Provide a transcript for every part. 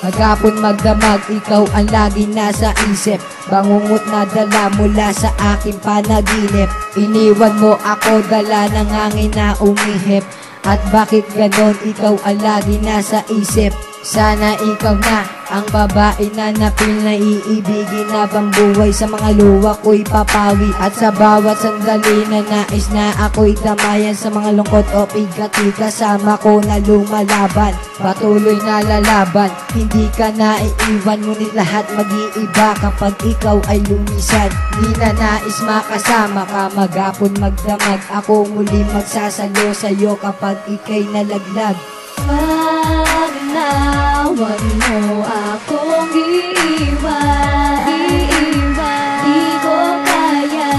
Maghapon magdamag, ikaw ang lagi nasa isip. Bangungot na dala mula sa aking panaginip. Iniwan mo ako, dala ng hangin na umihip. At bakit ganon, ikaw ang lagi nasa isip? Sana ikaw na ang babae na napil na iibigin na bang buhay sa mga luwa ko'y papawi. At sa bawat sandali na nais na ako'y damayan sa mga lungkot o pigati, kasama ko na lumalaban, patuloy na lalaban. Hindi ka naiiwan, ngunit lahat mag-iiba kapag ikaw ay lumisan. Di na nais makasama ka, maghapon magdamag, ako muli magsasalo sa'yo kapag ika'y nalaglag. Wag na, wag mo akong iiwan. Di ko kaya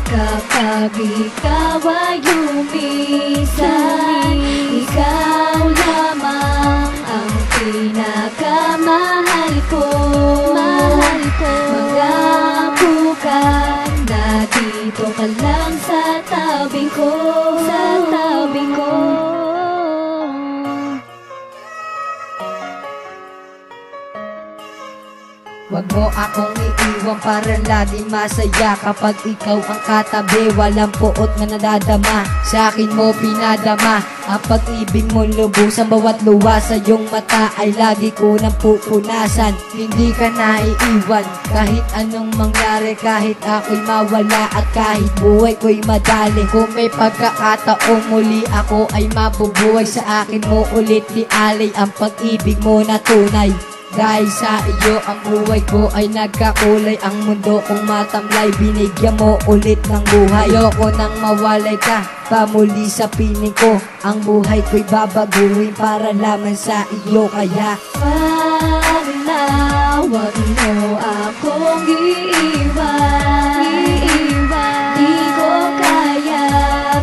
kapag ikaw ay lumisan. Ikaw lamang ang pinakamahal ko. Mag-apo ka na dito ka lang sa tabi ko. Wag mo akong iiwan para laging masaya. Kapag ikaw ang katabi, walang puot na nadadama. Sa akin mo pinadama ang pag-ibig mo lubos. Ang bawat luwa sa iyong mata ay lagi ko nang pupunasan. Hindi ka naiiwan kahit anong mangyari, kahit ako'y mawala at kahit buhay ko'y madali. Kung may pagkakataong muli ako ay mabubuhay, sa akin mo ulit ialay ang pag-ibig mo na tunay. Dahil sa iyo ang buhay ko ay nagkakulay. Ang mundo kong matamlay, binigyan mo ulit ng buhay. Ayoko nang mawalay ka pa muli sa piling ko. Ang buhay ko'y babaguhin para lamang sa iyo. Kaya wag na, wag mo akong iiwan. Di ko kaya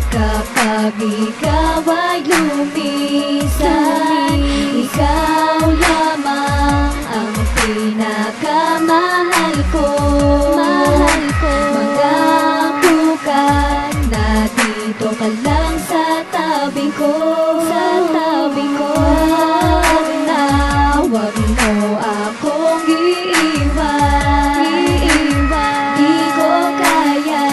kapag ikaw ay lumisan. Ikaw lamang ang pinakamahal ko. Mag-apo ka na dito ka lang sa tabi ko. Wag na, wag mo akong iiwan. Di ko kaya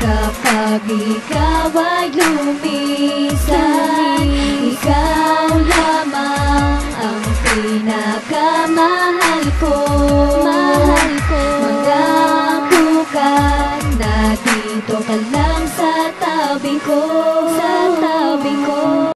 kapag ikaw ay lumisan. Ikaw lamang ang pinakamahal ko. Mag-apo ka na dito ka lang sa tabi ko.